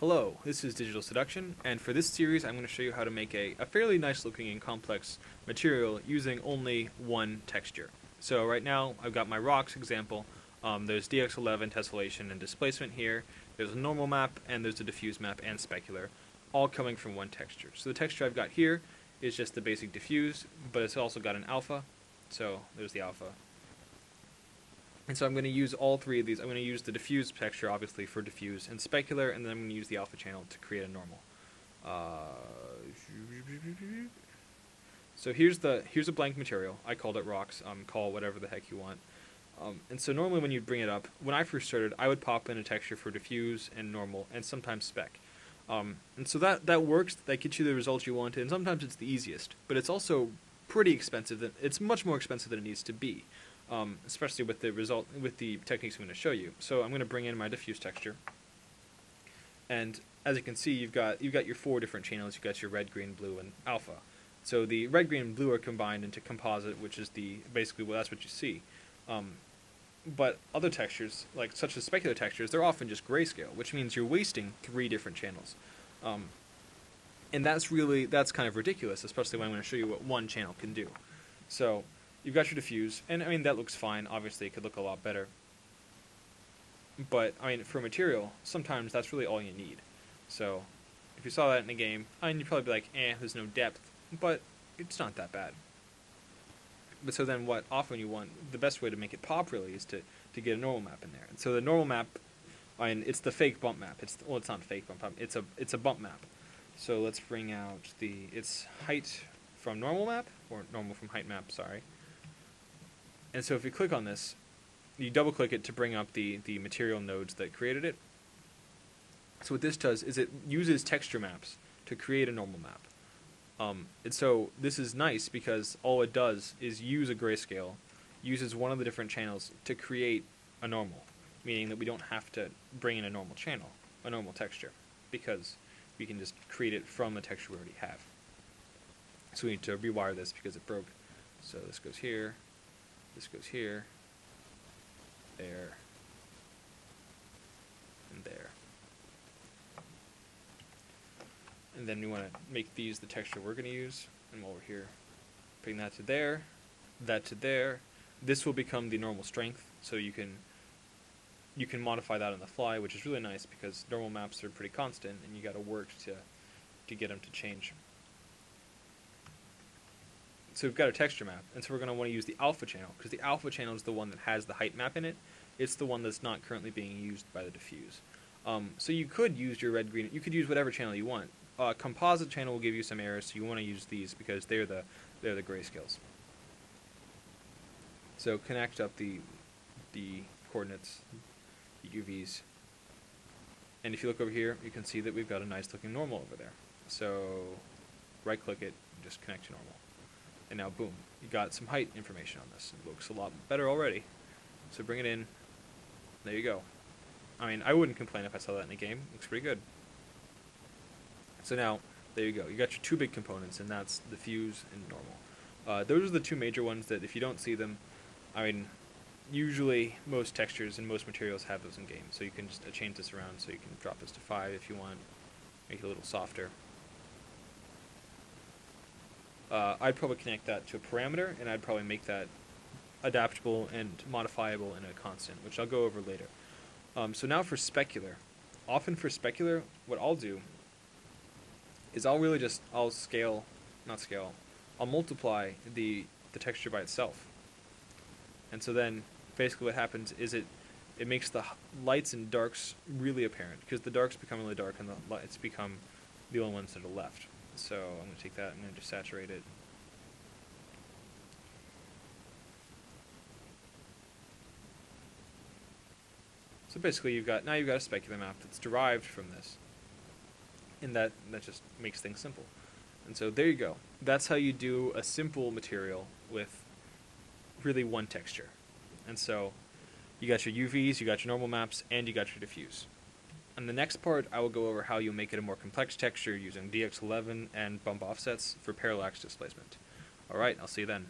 Hello, this is Digital Seduction, and for this series I'm going to show you how to make a fairly nice looking and complex material using only one texture. So right now I've got my rocks example. There's DX11, tessellation, and displacement here. There's a normal map, and there's a diffuse map and specular, all coming from one texture. So the texture I've got here is just the basic diffuse, but it's also got an alpha. So there's the alpha. And so I'm going to use all three of these. I'm going to use the diffuse texture, obviously, for diffuse and specular, and then I'm going to use the alpha channel to create a normal. So here's a blank material. I called it rocks. Call whatever the heck you want. And so normally when you bring it up, when I first started, I would pop in a texture for diffuse and normal, and sometimes spec. And so that works. That gets you the results you wanted, and sometimes it's the easiest. But it's also pretty expensive. It's much more expensive than it needs to be. Especially with the techniques I'm going to show you. So I'm going to bring in my diffuse texture, and as you can see, you've got your four different channels. You've got your red, green, blue, and alpha. So the red, green, and blue are combined into composite, which is basically that's what you see. But other textures, such as specular textures, they're often just grayscale, which means you're wasting three different channels. And that's kind of ridiculous, especially when I'm going to show you what one channel can do. So you've got your diffuse, and I mean that looks fine. Obviously, it could look a lot better. But I mean, for material, sometimes that's really all you need. So if you saw that in a game, I mean, you'd probably be like, there's no depth, but it's not that bad. But so then, what often you want, the best way to make it pop really is to get a normal map in there. And so the normal map, I mean, it's the fake bump map. It's not fake bump map. It's a bump map. So let's bring out its height from normal map, or normal from height map. Sorry. And so if you click on this, you double click it to bring up the material nodes that created it. So what this does is it uses texture maps to create a normal map. And so this is nice because all it does is use a grayscale, uses one of the different channels to create a normal, meaning that we don't have to bring in a normal channel, a normal texture, because we can just create it from the texture we already have. So we need to rewire this because it broke. So this goes here. This goes here, there, and there. And then we want to make these the texture we're going to use. And while we're here, bring that to there, that to there. This will become the normal strength, so you can modify that on the fly, which is really nice because normal maps are pretty constant, and you got to work to get them to change. So we've got a texture map, and so we're going to want to use the alpha channel, because the alpha channel is the one that has the height map in it. It's the one that's not currently being used by the diffuse. So you could use your red, green, you could use whatever channel you want. Composite channel will give you some errors, so you want to use these because they're the grayscales. So connect up the coordinates, the UVs, and if you look over here, you can see that we've got a nice looking normal over there. So right click it, and just connect to normal. And now, boom, you got some height information on this. It looks a lot better already. So bring it in. There you go. I mean, I wouldn't complain if I saw that in a game. It looks pretty good. So now, there you go. You got your two big components, and that's diffuse and normal. Those are the two major ones that if you don't see them, I mean, usually most textures and most materials have those in game. So you can just change this around, so you can drop this to 5 if you want. Make it a little softer. I'd probably connect that to a parameter, and I'd probably make that adaptable and modifiable in a constant, which I'll go over later. So now for specular. Often for specular, what I'll do is I'll multiply the texture by itself. And so then basically what happens is it makes the lights and darks really apparent, because the darks become really dark and the lights become the only ones that are left. So I'm going to take that and then just saturate it. So basically you've got a specular map that's derived from this. And that just makes things simple. And so there you go. That's how you do a simple material with really one texture. And so you got your UVs, you got your normal maps, and you got your diffuse. On the next part, I will go over how you make it a more complex texture using DX11 and bump offsets for parallax displacement. Alright, I'll see you then.